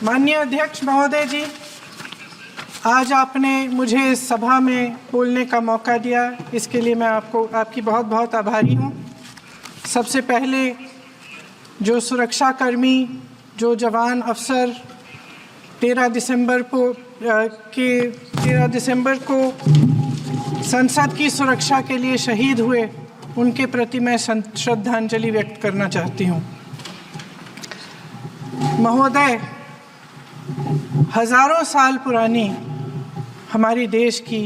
माननीय अध्यक्ष महोदय जी, आज आपने मुझे इस सभा में बोलने का मौका दिया, इसके लिए मैं आपकी बहुत बहुत आभारी हूँ। सबसे पहले जो सुरक्षाकर्मी, जो जवान अफसर 13 दिसंबर को संसद की सुरक्षा के लिए शहीद हुए, उनके प्रति मैं श्रद्धांजलि व्यक्त करना चाहती हूँ। महोदय, हजारों साल पुरानी हमारी देश की,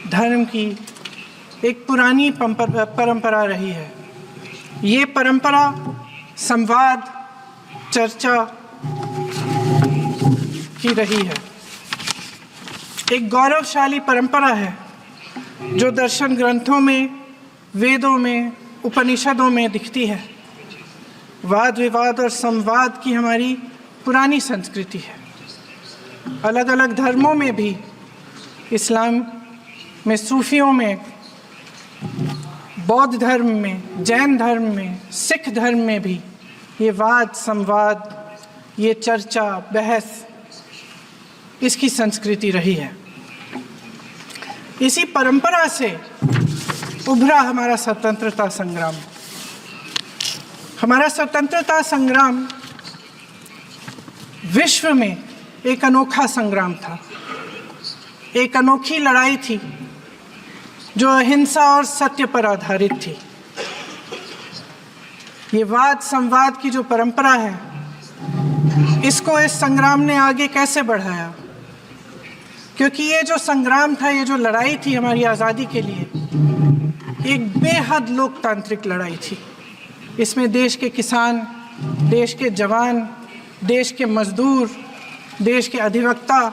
धर्म की एक पुरानी परंपरा रही है। ये परंपरा संवाद, चर्चा की रही है। एक गौरवशाली परंपरा है जो दर्शन ग्रंथों में, वेदों में, उपनिषदों में दिखती है। वाद विवाद और संवाद की हमारी पुरानी संस्कृति है। अलग अलग धर्मों में भी, इस्लाम में, सूफियों में, बौद्ध धर्म में, जैन धर्म में, सिख धर्म में भी ये वाद संवाद, ये चर्चा बहस, इसकी संस्कृति रही है। इसी परंपरा से उभरा हमारा स्वतंत्रता संग्राम। हमारा स्वतंत्रता संग्राम विश्व में एक अनोखा संग्राम था, एक अनोखी लड़ाई थी जो अहिंसा और सत्य पर आधारित थी। ये वाद संवाद की जो परंपरा है, इसको इस संग्राम ने आगे कैसे बढ़ाया? क्योंकि ये जो संग्राम था, ये जो लड़ाई थी हमारी आज़ादी के लिए, एक बेहद लोकतांत्रिक लड़ाई थी। इसमें देश के किसान, देश के जवान, देश के मजदूर, देश के अधिवक्ता,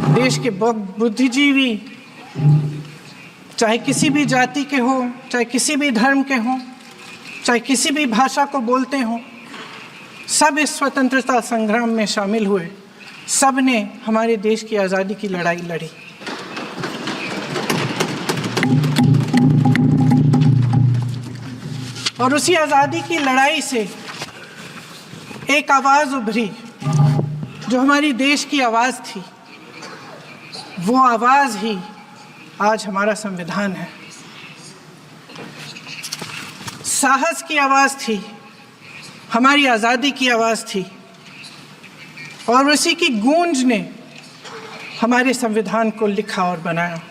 देश के बुद्धिजीवी, चाहे किसी भी जाति के हो, चाहे किसी भी धर्म के हों, चाहे किसी भी भाषा को बोलते हों, सब इस स्वतंत्रता संग्राम में शामिल हुए। सब ने हमारे देश की आज़ादी की लड़ाई लड़ी। और उसी आज़ादी की लड़ाई से एक आवाज़ उभरी जो हमारी देश की आवाज़ थी। वो आवाज़ ही आज हमारा संविधान है। साहस की आवाज़ थी, हमारी आज़ादी की आवाज़ थी, और उसी की गूंज ने हमारे संविधान को लिखा और बनाया।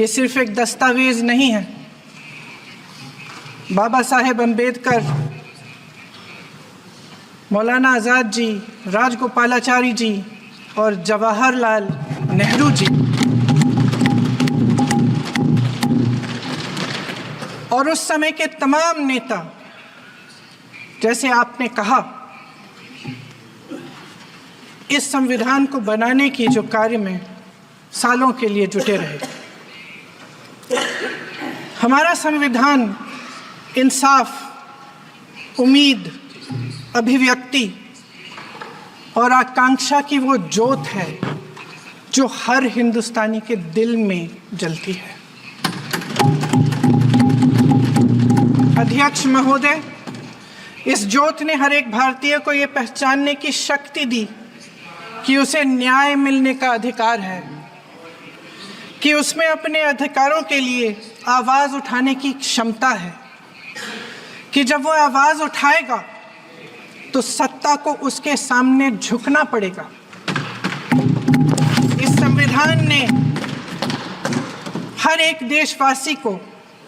ये सिर्फ एक दस्तावेज नहीं है। बाबा साहेब अम्बेडकर, मौलाना आज़ाद जी, राजगोपालाचारी जी और जवाहरलाल नेहरू जी और उस समय के तमाम नेता, जैसे आपने कहा, इस संविधान को बनाने की जो कार्य में सालों के लिए जुटे रहे। हमारा संविधान इंसाफ, उम्मीद, अभिव्यक्ति और आकांक्षा की वो ज्योत है जो हर हिंदुस्तानी के दिल में जलती है। अध्यक्ष महोदय, इस ज्योत ने हर एक भारतीय को ये पहचानने की शक्ति दी कि उसे न्याय मिलने का अधिकार है, कि उसमें अपने अधिकारों के लिए आवाज़ उठाने की क्षमता है, कि जब वो आवाज़ उठाएगा तो सत्ता को उसके सामने झुकना पड़ेगा। इस संविधान ने हर एक देशवासी को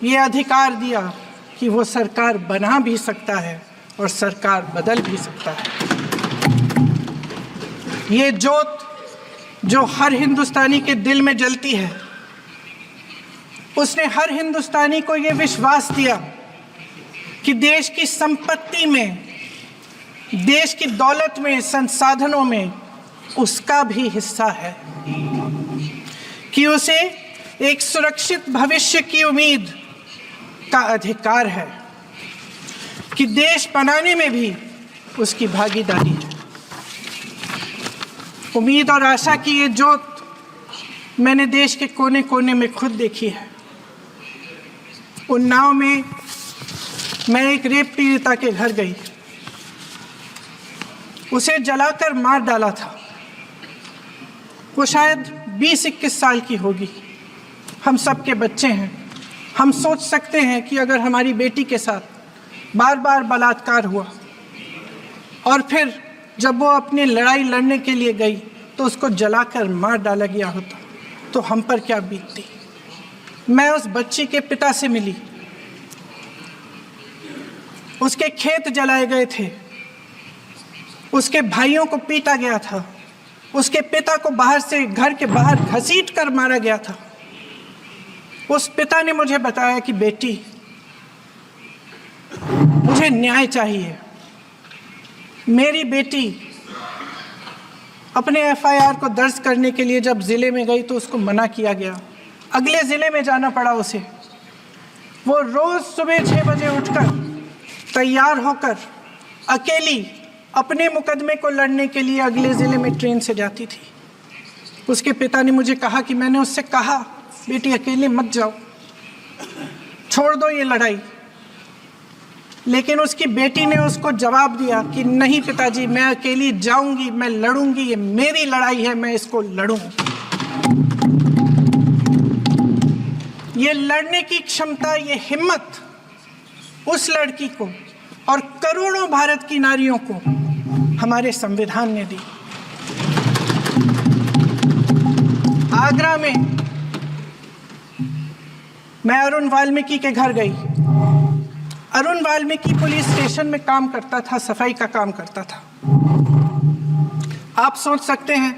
ये अधिकार दिया कि वो सरकार बना भी सकता है और सरकार बदल भी सकता है। ये ज्योत जो हर हिंदुस्तानी के दिल में जलती है, उसने हर हिंदुस्तानी को ये विश्वास दिया कि देश की संपत्ति में, देश की दौलत में, संसाधनों में उसका भी हिस्सा है, कि उसे एक सुरक्षित भविष्य की उम्मीद का अधिकार है, कि देश बनाने में भी उसकी भागीदारी है। उम्मीद और आशा की ये ज्योत मैंने देश के कोने कोने में खुद देखी है। उन्नाव में मैं एक रेप पीड़िता के घर गई। उसे जलाकर मार डाला था। वो शायद 20-21 साल की होगी। हम सब के बच्चे हैं। हम सोच सकते हैं कि अगर हमारी बेटी के साथ बार बार बलात्कार हुआ और फिर जब वो अपनी लड़ाई लड़ने के लिए गई तो उसको जलाकर मार डाला गया होता तो हम पर क्या बीतती। मैं उस बच्ची के पिता से मिली। उसके खेत जलाए गए थे, उसके भाइयों को पीटा गया था, उसके पिता को बाहर से घर के बाहर घसीट कर मारा गया था। उस पिता ने मुझे बताया कि बेटी, मुझे न्याय चाहिए। मेरी बेटी अपने एफआईआर को दर्ज करने के लिए जब ज़िले में गई तो उसको मना किया गया। अगले ज़िले में जाना पड़ा उसे। वो रोज़ सुबह 6 बजे उठकर तैयार होकर अकेली अपने मुकदमे को लड़ने के लिए अगले ज़िले में ट्रेन से जाती थी। उसके पिता ने मुझे कहा कि मैंने उससे कहा, बेटी अकेले मत जाओ, छोड़ दो ये लड़ाई। लेकिन उसकी बेटी ने उसको जवाब दिया कि नहीं पिताजी, मैं अकेली जाऊंगी, मैं लड़ूंगी, ये मेरी लड़ाई है, मैं इसको लड़ूं। ये लड़ने की क्षमता, ये हिम्मत उस लड़की को और करोड़ों भारत की नारियों को हमारे संविधान ने दी। आगरा में मैं अरुण वाल्मीकि के घर गई। अरुण वाल्मीकि पुलिस स्टेशन में काम करता था, सफाई का काम करता था। आप सोच सकते हैं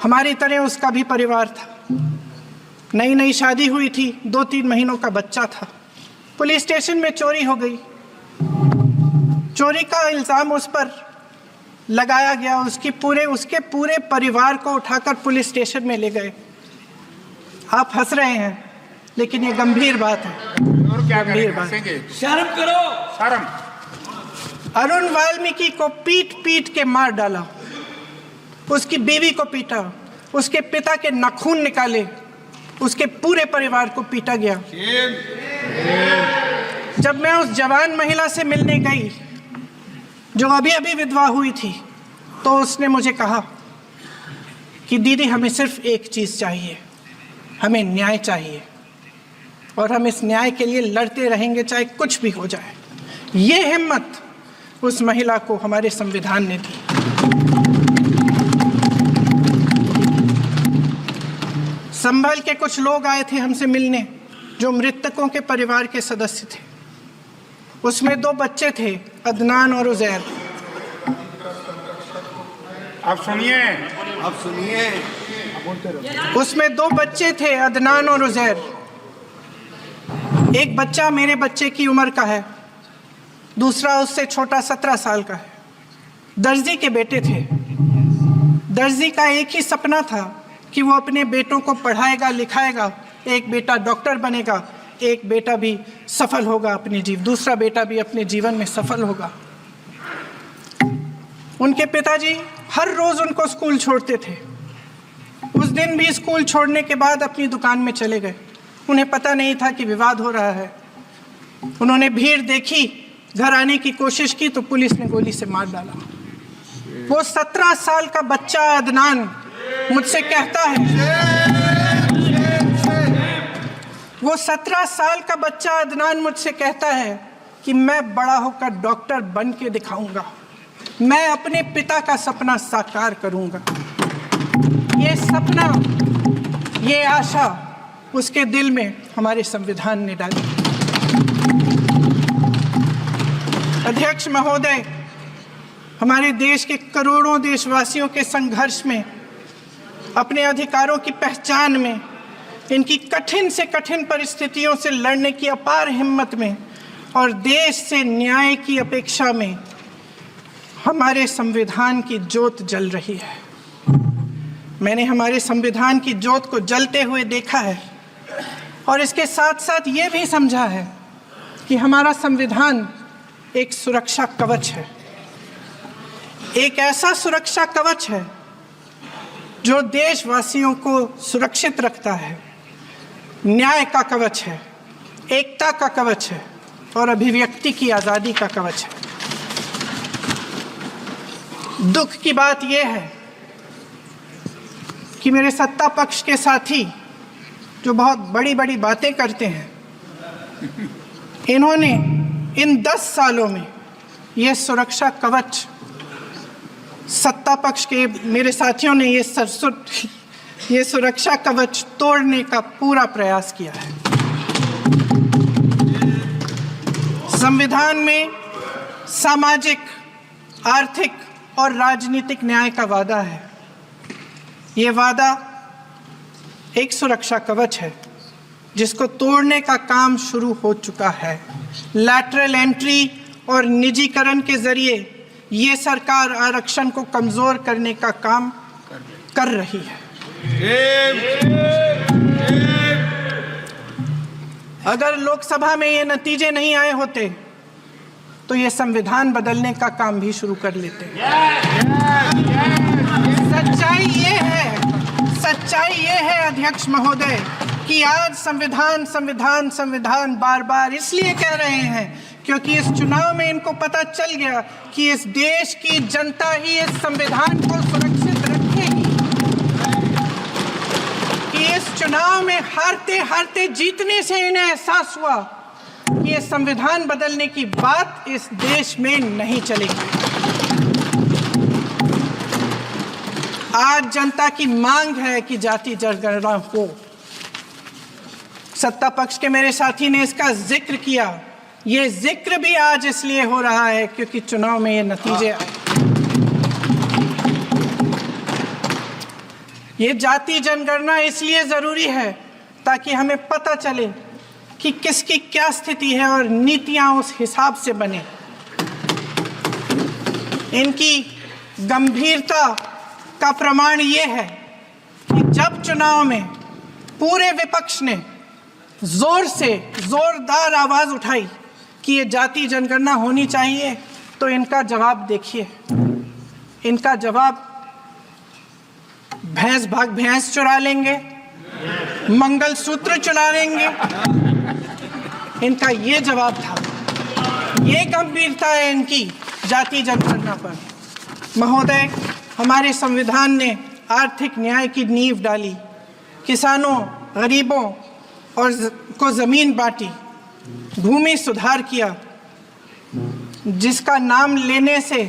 हमारी तरह उसका भी परिवार था। नई नई शादी हुई थी, 2-3 महीनों का बच्चा था। पुलिस स्टेशन में चोरी हो गई। चोरी का इल्ज़ाम उस पर लगाया गया। उसके पूरे परिवार को उठाकर पुलिस स्टेशन में ले गए। आप हंस रहे हैं, लेकिन ये गंभीर बात है। और क्या गंभीर बात। शर्म करो, शर्म। अरुण वाल्मीकि को पीट पीट के मार डाला, उसकी बीवी को पीटा, उसके पिता के नाखून निकाले, उसके पूरे परिवार को पीटा गया। जब मैं उस जवान महिला से मिलने गई जो अभी अभी विधवा हुई थी, तो उसने मुझे कहा कि दीदी, हमें सिर्फ एक चीज़ चाहिए, हमें न्याय चाहिए और हम इस न्याय के लिए लड़ते रहेंगे, चाहे कुछ भी हो जाए। ये हिम्मत उस महिला को हमारे संविधान ने दी। संभल के कुछ लोग आए थे हमसे मिलने जो मृतकों के परिवार के सदस्य थे। उसमें 2 बच्चे थे, अदनान और उज़ैर। आप सुनिए, उसमें 2 बच्चे थे, अदनान और उज़ैर। एक बच्चा मेरे बच्चे की उम्र का है, दूसरा उससे छोटा 17 साल का है। दर्जी के बेटे थे। दर्जी का एक ही सपना था कि वो अपने बेटों को पढ़ाएगा, लिखाएगा। एक बेटा डॉक्टर बनेगा, एक बेटा भी सफल होगा दूसरा बेटा भी अपने जीवन में सफल होगा। उनके पिताजी हर रोज़ उनको स्कूल छोड़ते थे। उस दिन भी स्कूल छोड़ने के बाद अपनी दुकान में चले गए। उन्हें पता नहीं था कि विवाद हो रहा है। उन्होंने भीड़ देखी, घर आने की कोशिश की तो पुलिस ने गोली से मार डाला। वो 17 साल का बच्चा अदनान मुझसे कहता है, वो 17 साल का बच्चा अदनान मुझसे कहता है कि मैं बड़ा होकर डॉक्टर बन के दिखाऊंगा, मैं अपने पिता का सपना साकार करूंगा। ये सपना, ये आशा उसके दिल में हमारे संविधान ने डाली। अध्यक्ष महोदय, हमारे देश के करोड़ों देशवासियों के संघर्ष में, अपने अधिकारों की पहचान में, इनकी कठिन से कठिन परिस्थितियों से लड़ने की अपार हिम्मत में और देश से न्याय की अपेक्षा में हमारे संविधान की ज्योत जल रही है। मैंने हमारे संविधान की ज्योत को जलते हुए देखा है और इसके साथ साथ ये भी समझा है कि हमारा संविधान एक सुरक्षा कवच है। एक ऐसा सुरक्षा कवच है जो देशवासियों को सुरक्षित रखता है, न्याय का कवच है, एकता का कवच है और अभिव्यक्ति की आज़ादी का कवच है। दुख की बात यह है कि मेरे सत्ता पक्ष के साथी जो बहुत बड़ी बड़ी बातें करते हैं, इन्होंने इन 10 सालों में ये सुरक्षा कवच, सत्ता पक्ष के मेरे साथियों ने ये सुरक्षा कवच तोड़ने का पूरा प्रयास किया है। संविधान में सामाजिक, आर्थिक और राजनीतिक न्याय का वादा है। ये वादा एक सुरक्षा कवच है जिसको तोड़ने का काम शुरू हो चुका है। लैटरल एंट्री और निजीकरण के जरिए ये सरकार आरक्षण को कमजोर करने का काम कर रही है। अगर लोकसभा में ये नतीजे नहीं आए होते तो ये संविधान बदलने का काम भी शुरू कर लेते। सच्चाई ये है अध्यक्ष महोदय कि आज संविधान बार बार इसलिए कह रहे हैं क्योंकि इस चुनाव में इनको पता चल गया कि इस देश की जनता ही इस संविधान को सुरक्षित रखेगी, कि इस चुनाव में हारते हारते जीतने से इन्हें एहसास हुआ कि ये संविधान बदलने की बात इस देश में नहीं चलेगी। आज जनता की मांग है कि जाति जनगणना हो। सत्ता पक्ष के मेरे साथी ने इसका जिक्र किया। ये जिक्र भी आज इसलिए हो रहा है क्योंकि चुनाव में ये नतीजे आए। ये जाति जनगणना इसलिए जरूरी है ताकि हमें पता चले कि किसकी क्या स्थिति है और नीतियां उस हिसाब से बने। इनकी गंभीरता का प्रमाण ये है कि जब चुनाव में पूरे विपक्ष ने जोरदार आवाज उठाई कि ये जाति जनगणना होनी चाहिए, तो इनका जवाब देखिए। इनका जवाब भैंस भाग भैंस चुरा लेंगे, मंगलसूत्र चुरा लेंगे, इनका ये जवाब था। ये गंभीरता है इनकी जाति जनगणना पर। महोदय, हमारे संविधान ने आर्थिक न्याय की नींव डाली, किसानों, गरीबों और को जमीन बांटी, भूमि सुधार किया, जिसका नाम लेने से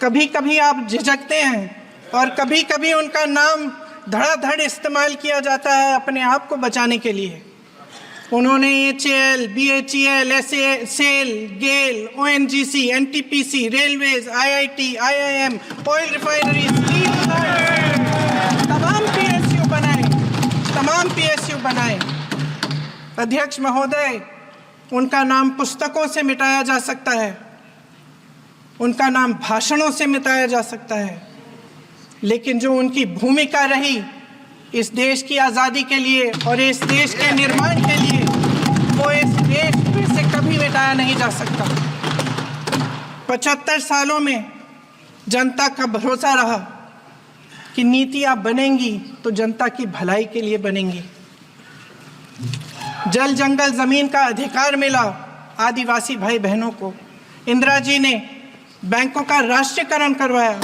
कभी कभी आप झिझकते हैं और कभी कभी उनका नाम धड़ाधड़ इस्तेमाल किया जाता है अपने आप को बचाने के लिए। उन्होंने HAL, BHEL, SAIL, GAIL, ONGC, NTPC, railways, IIT, IIM, oil refinery, तमाम PSU बनाए। अध्यक्ष महोदय, उनका नाम पुस्तकों से मिटाया जा सकता है, उनका नाम भाषणों से मिटाया जा सकता है, लेकिन जो उनकी भूमिका रही इस देश की आज़ादी के लिए और इस देश के निर्माण के लिए, वो इस देश में से कभी मिटाया नहीं जा सकता। 75 सालों में जनता का भरोसा रहा कि नीतियाँ बनेंगी तो जनता की भलाई के लिए बनेंगी। जल जंगल जमीन का अधिकार मिला आदिवासी भाई बहनों को। इंदिरा जी ने बैंकों का राष्ट्रीयकरण करवाया,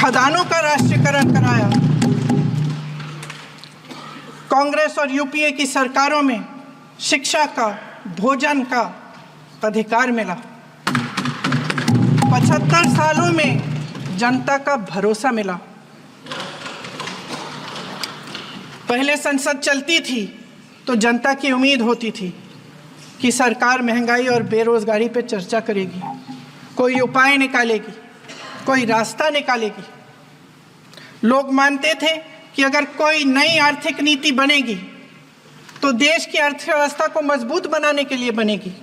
खदानों का राष्ट्रीयकरण कराया। कांग्रेस और यूपीए की सरकारों में शिक्षा का, भोजन का अधिकार मिला। 75 सालों में जनता का भरोसा मिला। पहले संसद चलती थी तो जनता की उम्मीद होती थी कि सरकार महंगाई और बेरोजगारी पर चर्चा करेगी, कोई उपाय निकालेगी, कोई रास्ता निकालेगी। लोग मानते थे कि अगर कोई नई आर्थिक नीति बनेगी तो देश की अर्थव्यवस्था को मजबूत बनाने के लिए बनेगी,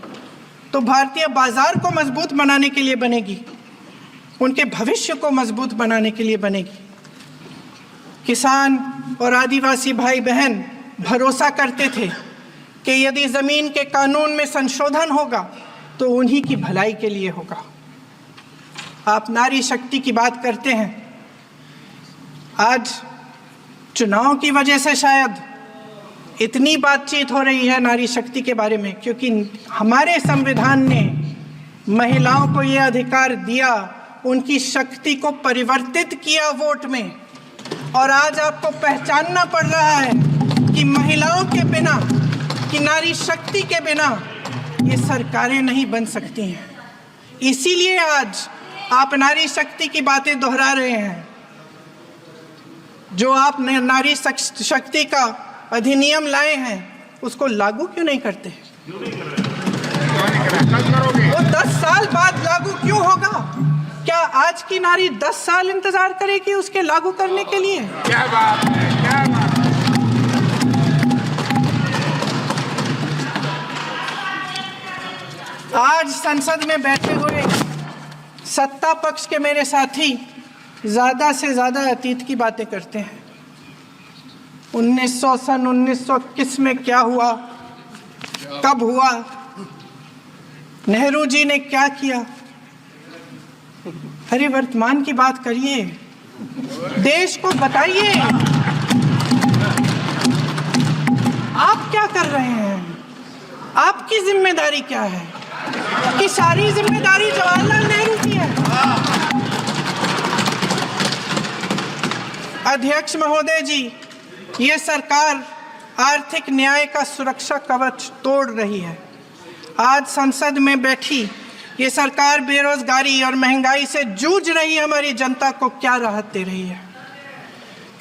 तो भारतीय बाजार को मजबूत बनाने के लिए बनेगी, उनके भविष्य को मजबूत बनाने के लिए बनेगी। किसान और आदिवासी भाई बहन भरोसा करते थे कि यदि ज़मीन के कानून में संशोधन होगा तो उन्हीं की भलाई के लिए होगा। आप नारी शक्ति की बात करते हैं। आज चुनाव की वजह से शायद इतनी बातचीत हो रही है नारी शक्ति के बारे में, क्योंकि हमारे संविधान ने महिलाओं को ये अधिकार दिया, उनकी शक्ति को परिवर्तित किया वोट में, और आज आपको पहचानना पड़ रहा है कि महिलाओं के बिना, कि नारी शक्ति के बिना ये सरकारें नहीं बन सकती हैं। इसीलिए आज आप नारी शक्ति की बातें दोहरा रहे हैं। जो आप नारी शक्ति का अधिनियम लाए हैं उसको लागू क्यों नहीं करते? वो 10 साल बाद लागू क्यों होगा? क्या आज की नारी 10 साल इंतजार करेगी उसके लागू करने के लिए? क्या बात है, क्या बात है। आज संसद में बैठे हुए सत्ता पक्ष के मेरे साथी ज्यादा से ज्यादा अतीत की बातें करते हैं। 1921 में क्या हुआ, कब हुआ, नेहरू जी ने क्या किया। अरे वर्तमान की बात करिए, देश को बताइए आप क्या कर रहे हैं, आपकी जिम्मेदारी क्या है? कि सारी जिम्मेदारी जवाहरलाल नेहरू की है। अध्यक्ष महोदय जी, ये सरकार आर्थिक न्याय का सुरक्षा कवच तोड़ रही है। आज संसद में बैठी ये सरकार बेरोजगारी और महंगाई से जूझ रही हमारी जनता को क्या राहत दे रही है?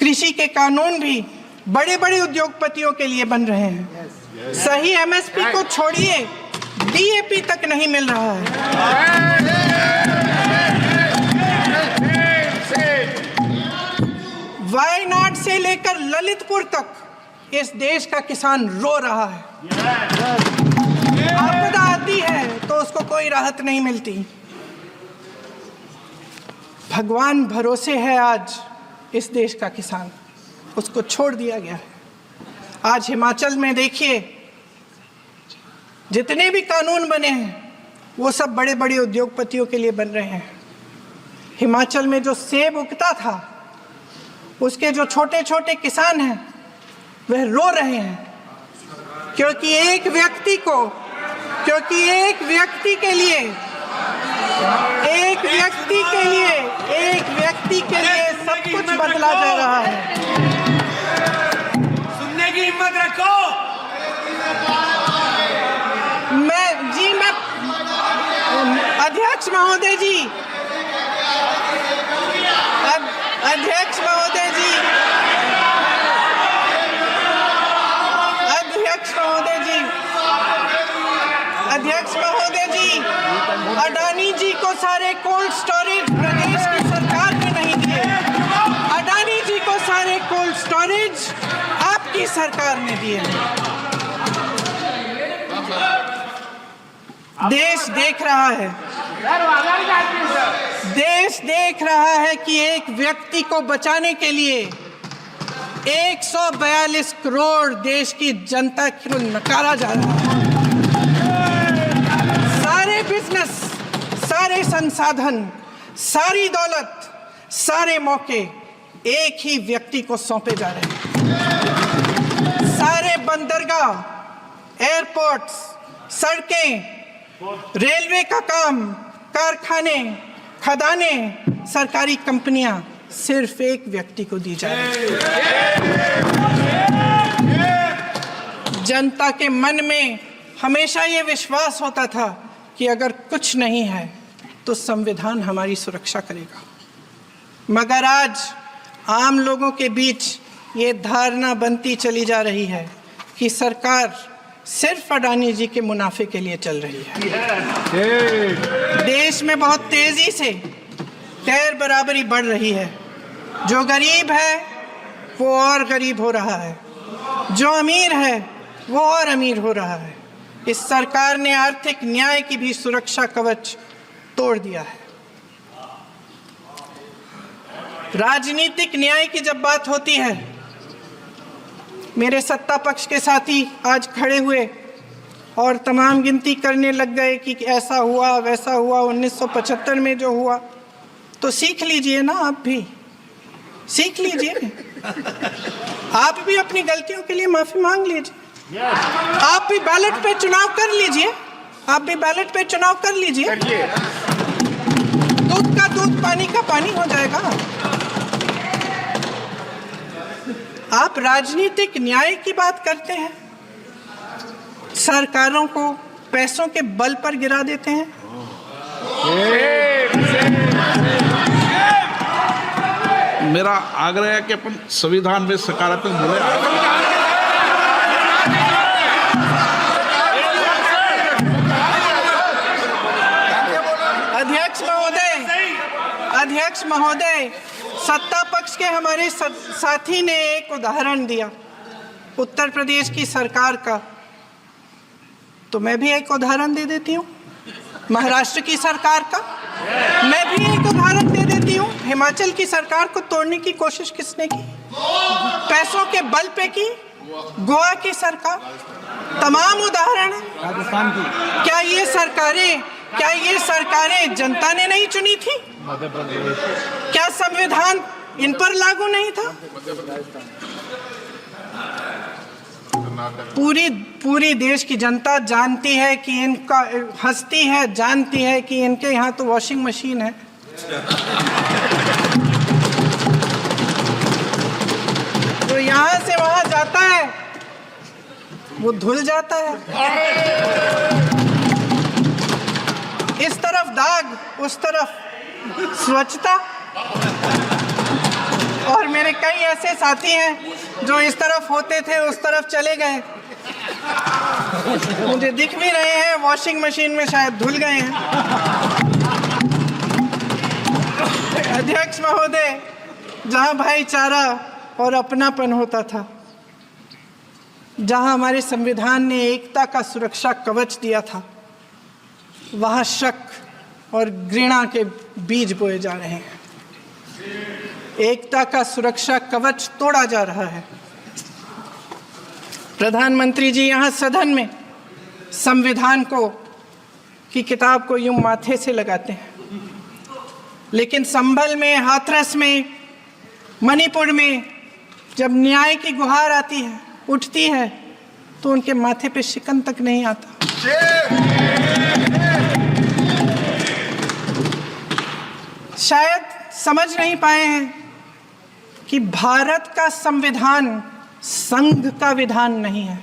कृषि के कानून भी बड़े बड़े उद्योगपतियों के लिए बन रहे हैं। सही एमएसपी को छोड़िए, डीएपी तक नहीं मिल रहा है। वायनाड से लेकर ललितपुर तक इस देश का किसान रो रहा है। आपदा आती है तो उसको कोई राहत नहीं मिलती। भगवान भरोसे है आज इस देश का किसान, उसको छोड़ दिया गया है। आज हिमाचल में देखिए, जितने भी कानून बने हैं वो सब बड़े बड़े उद्योगपतियों के लिए बन रहे हैं। हिमाचल में जो सेब उगता था उसके जो छोटे छोटे किसान हैं वह रो रहे हैं, क्योंकि एक व्यक्ति के लिए सब कुछ बदला जा रहा है। सुनने की हिम्मत रखो। मैं अध्यक्ष महोदय जी, अध्यक्ष महोदय जी, अडानी जी को सारे कोल्ड स्टोरेज प्रदेश की सरकार ने नहीं दिए। अडानी जी को सारे कोल्ड स्टोरेज आपकी सरकार ने दिए। देश देख रहा है कि एक व्यक्ति को बचाने के लिए 142 करोड़ देश की जनता को नकारा जा रहा है। सारे बिजनेस, सारे संसाधन, सारी दौलत, सारे मौके एक ही व्यक्ति को सौंपे जा रहे हैं। सारे बंदरगाह, एयरपोर्ट्स, सड़कें, रेलवे का काम, कारखाने, खदाने, सरकारी कंपनियां सिर्फ एक व्यक्ति को दी जा रही है। जनता के मन में हमेशा ये विश्वास होता था कि अगर कुछ नहीं है तो संविधान हमारी सुरक्षा करेगा, मगर आज आम लोगों के बीच ये धारणा बनती चली जा रही है कि सरकार सिर्फ अडानी जी के मुनाफे के लिए चल रही है। देश में बहुत तेजी से गैर बराबरी बढ़ रही है। जो गरीब है वो और गरीब हो रहा है, जो अमीर है वो और अमीर हो रहा है। इस सरकार ने आर्थिक न्याय की भी सुरक्षा कवच तोड़ दिया है। राजनीतिक न्याय की जब बात होती है, मेरे सत्ता पक्ष के साथी आज खड़े हुए और तमाम गिनती करने लग गए कि ऐसा हुआ वैसा हुआ, 1975 में जो हुआ। तो सीख लीजिए ना, आप भी सीख लीजिए। आप भी अपनी गलतियों के लिए माफी मांग लीजिए। आप भी बैलेट पे चुनाव कर लीजिए। दूध का दूध दूध पानी का पानी हो जाएगा। आप राजनीतिक न्याय की बात करते हैं, सरकारों को पैसों के बल पर गिरा देते हैं। मेरा आग्रह है कि अपन संविधान में सकारात्मक बोले। अध्यक्ष महोदय, सत्ता पक्ष के हमारे साथी ने एक उदाहरण दिया उत्तर प्रदेश की सरकार का, तो मैं भी एक उदाहरण दे देती हूँ महाराष्ट्र की सरकार का। मैं भी एक उदाहरण दे देती हूँ हिमाचल की सरकार को तोड़ने की कोशिश किसने की, पैसों के बल पे की, गोवा की सरकार। तमाम उदाहरण है। राजस्थान की क्या ये सरकारें जनता ने नहीं चुनी थी? क्या संविधान इन पर लागू नहीं था? पूरी देश की जनता जानती है कि इनका हंसती है, जानती है कि इनके यहाँ तो वॉशिंग मशीन है। तो यहाँ से वहाँ जाता है, वो धुल जाता है। इस तरफ दाग, उस तरफ स्वच्छता। और मेरे कई ऐसे साथी हैं जो इस तरफ होते थे उस तरफ चले गए, मुझे दिख भी रहे हैं, वॉशिंग मशीन में शायद धुल गए हैं। अध्यक्ष महोदय, जहां भाईचारा और अपनापन होता था, जहां हमारे संविधान ने एकता का सुरक्षा कवच दिया था, वहां शक और घृणा के बीज बोए जा रहे हैं। एकता का सुरक्षा कवच तोड़ा जा रहा है। प्रधानमंत्री जी यहाँ सदन में संविधान की किताब को यूं माथे से लगाते हैं, लेकिन संभल में, हाथरस में, मणिपुर में जब न्याय की गुहार आती है, उठती है, तो उनके माथे पे शिकन तक नहीं आता। शायद समझ नहीं पाए हैं कि भारत का संविधान संघ का विधान नहीं है।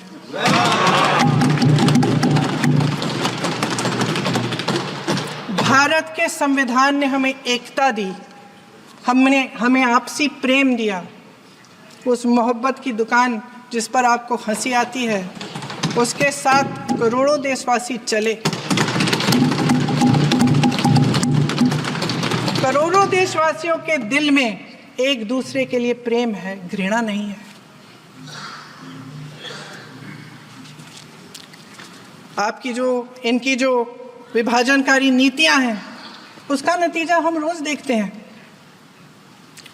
भारत के संविधान ने हमें एकता दी, हमें आपसी प्रेम दिया। उस मोहब्बत की दुकान जिस पर आपको हंसी आती है, उसके साथ करोड़ों देशवासी चले। करोड़ों देशवासियों के दिल में एक दूसरे के लिए प्रेम है, घृणा नहीं है। इनकी जो विभाजनकारी नीतियां हैं, उसका नतीजा हम रोज देखते हैं।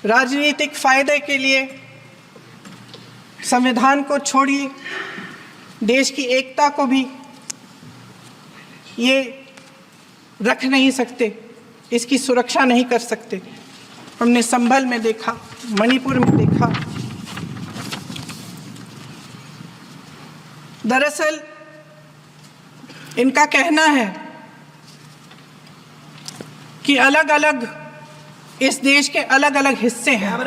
राजनीतिक फायदे के लिए संविधान को छोड़िए, देश की एकता को भी ये रख नहीं सकते, इसकी सुरक्षा नहीं कर सकते। हमने संभल में देखा, मणिपुर में देखा। दरअसल इनका कहना है कि अलग अलग इस देश के अलग अलग हिस्से हैं,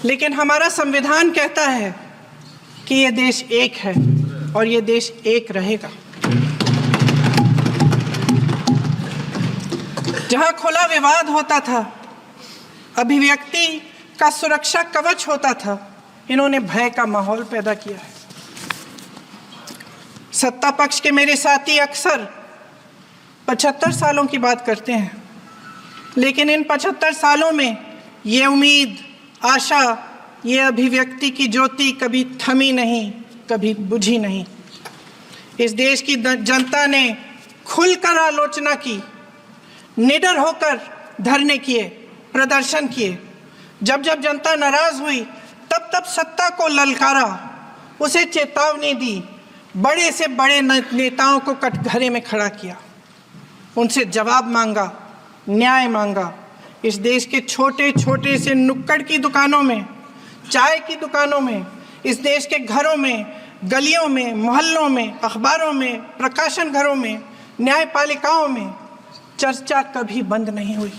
लेकिन हमारा संविधान कहता है कि ये देश एक है और ये देश एक रहेगा। जहां खुला विवाद होता था, अभिव्यक्ति का सुरक्षा कवच होता था, इन्होंने भय का माहौल पैदा किया है। सत्ता पक्ष के मेरे साथी अक्सर 75 सालों की बात करते हैं, लेकिन इन 75 सालों में ये उम्मीद, आशा, ये अभिव्यक्ति की ज्योति कभी थमी नहीं, कभी बुझी नहीं। इस देश की जनता ने खुलकर आलोचना की, निडर होकर धरने किए, प्रदर्शन किए। जब जब जनता नाराज हुई, तब तब सत्ता को ललकारा, उसे चेतावनी दी, बड़े से बड़े नेताओं को कटघरे में खड़ा किया, उनसे जवाब मांगा, न्याय मांगा। इस देश के छोटे छोटे से नुक्कड़ की दुकानों में, चाय की दुकानों में, इस देश के घरों में, गलियों में, मोहल्लों में, अखबारों में, प्रकाशन घरों में, न्यायपालिकाओं में चर्चा कभी बंद नहीं हुई,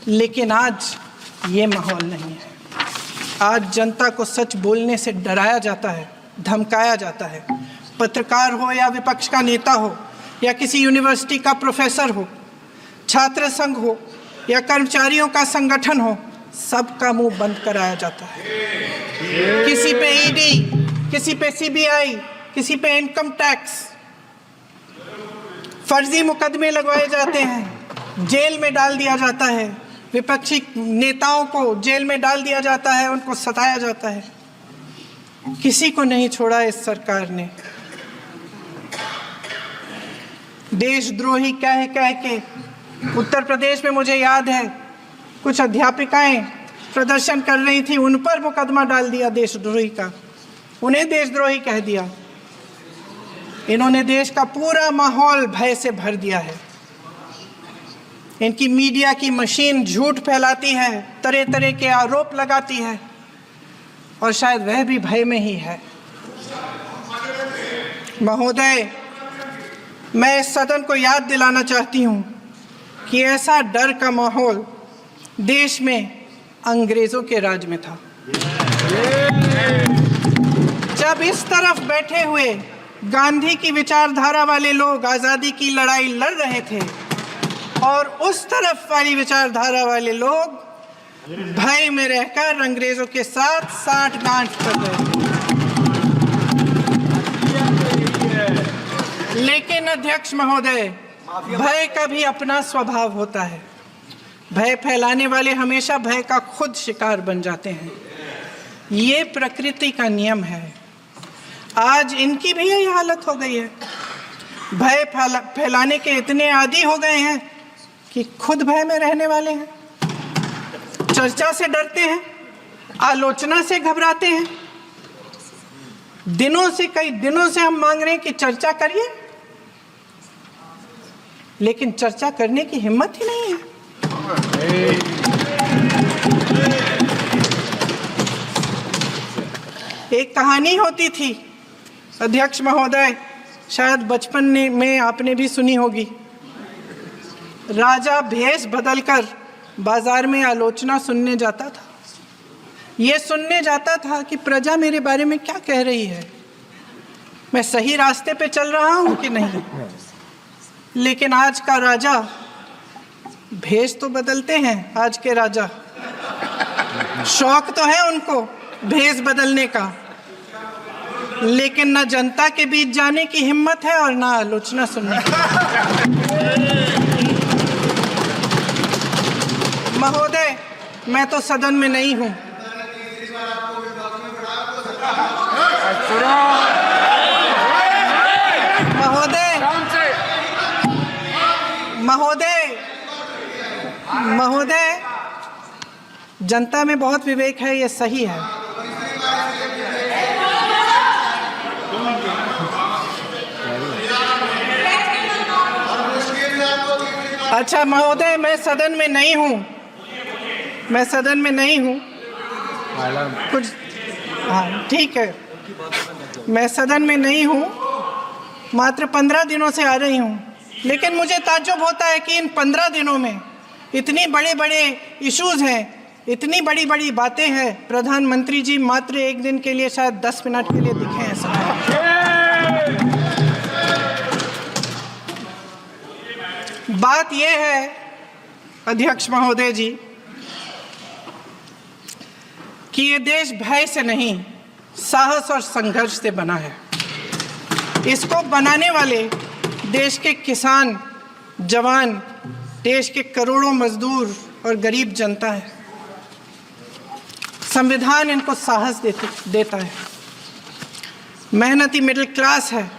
लेकिन आज ये माहौल नहीं है। आज जनता को सच बोलने से डराया जाता है, धमकाया जाता है। पत्रकार हो या विपक्ष का नेता हो या किसी यूनिवर्सिटी का प्रोफेसर हो, छात्र संघ हो या कर्मचारियों का संगठन हो, सबका मुंह बंद कराया जाता है। किसी पे ईडी, किसी पे सीबीआई, किसी पे इनकम टैक्स, फर्जी मुकदमे लगवाए जाते हैं, जेल में डाल दिया जाता है। विपक्षी नेताओं को जेल में डाल दिया जाता है, उनको सताया जाता है। किसी को नहीं छोड़ा इस सरकार ने। देशद्रोही कह के उत्तर प्रदेश में मुझे याद है कुछ अध्यापिकाएं प्रदर्शन कर रही थी, उन पर मुकदमा डाल दिया देशद्रोही का, उन्हें देशद्रोही कह दिया। इन्होंने देश का पूरा माहौल भय से भर दिया है। इनकी मीडिया की मशीन झूठ फैलाती है, तरह तरह के आरोप लगाती है, और शायद वह भी भय में ही है। महोदय, मैं इस सदन को याद दिलाना चाहती हूँ कि ऐसा डर का माहौल देश में अंग्रेजों के राज में था। जब इस तरफ बैठे हुए गांधी की विचारधारा वाले लोग आज़ादी की लड़ाई लड़ रहे थे, और उस तरफ वाली विचारधारा वाले लोग भय में रहकर अंग्रेजों के साथ साठ-गांठ कर रहे थे। लेकिन अध्यक्ष महोदय, भय का भी अपना स्वभाव होता है। भय फैलाने वाले हमेशा भय का खुद शिकार बन जाते हैं। ये प्रकृति का नियम है। आज इनकी भी यही हालत हो गई है। भय फैलाने के इतने आदी हो गए हैं कि खुद भय में रहने वाले हैं। चर्चा से डरते हैं, आलोचना से घबराते हैं। कई दिनों से हम मांग रहे हैं कि चर्चा करिए, लेकिन चर्चा करने की हिम्मत ही नहीं है। एक कहानी होती थी अध्यक्ष महोदय, शायद बचपन में आपने भी सुनी होगी। राजा भेष बदलकर बाजार में आलोचना सुनने जाता था। ये सुनने जाता था कि प्रजा मेरे बारे में क्या कह रही है, मैं सही रास्ते पे चल रहा हूँ कि नहीं। लेकिन आज का राजा, भेष तो बदलते हैं आज के राजा, शौक तो है उनको भेष बदलने का, लेकिन न जनता के बीच जाने की हिम्मत है और न आलोचना सुनने की। महोदय, मैं तो सदन में नहीं हूँ। महोदय, जनता में बहुत विवेक है, ये सही है। अच्छा महोदय, मैं सदन में नहीं हूँ, कुछ, हाँ ठीक है, मैं सदन में नहीं हूँ, मात्र 15 दिनों से आ रही हूँ। लेकिन मुझे ताज्जुब होता है कि इन 15 दिनों में इतनी बड़े इश्यूज हैं, इतनी बड़ी बातें हैं, प्रधानमंत्री जी मात्र एक दिन के लिए, शायद 10 मिनट के लिए दिखे हैं सब। बात यह है अध्यक्ष महोदय जी कि ये देश भय से नहीं, साहस और संघर्ष से बना है। इसको बनाने वाले देश के किसान, जवान, देश के करोड़ों मजदूर और गरीब जनता है। संविधान इनको साहस देता है। मेहनती मिडिल क्लास है,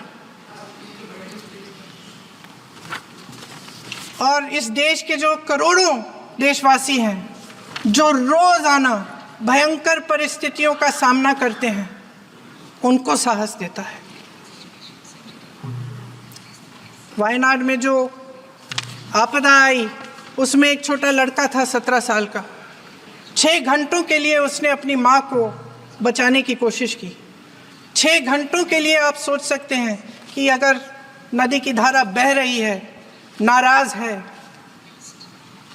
और इस देश के जो करोड़ों देशवासी हैं, जो रोजाना भयंकर परिस्थितियों का सामना करते हैं, उनको साहस देता है। वायनाड में जो आपदा आई, उसमें एक छोटा लड़का था 17 साल का। 6 घंटों के लिए उसने अपनी माँ को बचाने की कोशिश की। 6 घंटों के लिए आप सोच सकते हैं कि अगर नदी की धारा बह रही है, नाराज है,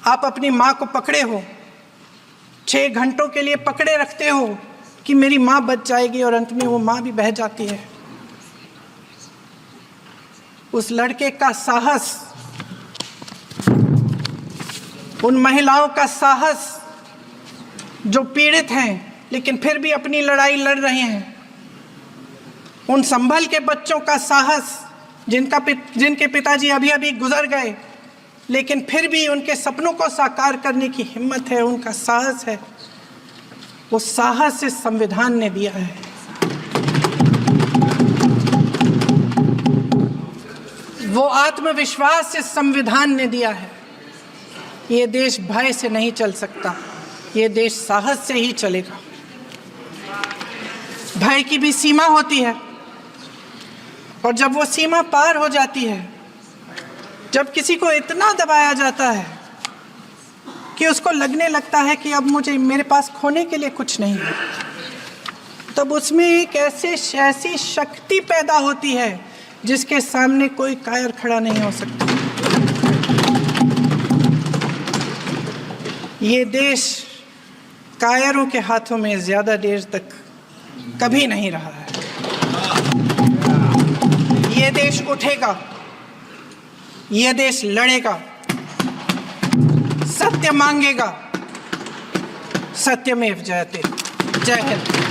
आप अपनी माँ को पकड़े हो, 6 घंटों के लिए पकड़े रखते हो कि मेरी माँ बच जाएगी, और अंत में वो माँ भी बह जाती है। उस लड़के का साहस, उन महिलाओं का साहस जो पीड़ित हैं लेकिन फिर भी अपनी लड़ाई लड़ रहे हैं, उन संभल के बच्चों का साहस जिनके पिताजी अभी अभी गुजर गए लेकिन फिर भी उनके सपनों को साकार करने की हिम्मत है, उनका साहस है, वो साहस इस संविधान ने दिया है। वो आत्मविश्वास इस संविधान ने दिया है। ये देश भय से नहीं चल सकता, ये देश साहस से ही चलेगा। भय की भी सीमा होती है, और जब वो सीमा पार हो जाती है, जब किसी को इतना दबाया जाता है कि उसको लगने लगता है कि अब मेरे पास खोने के लिए कुछ नहीं है, तब उसमें एक ऐसी शक्ति पैदा होती है जिसके सामने कोई कायर खड़ा नहीं हो सकता। ये देश कायरों के हाथों में ज़्यादा देर तक कभी नहीं रहा है। ये देश उठेगा, ये देश लड़ेगा, सत्य मांगेगा, सत्यमेव जयते। जय हिंद।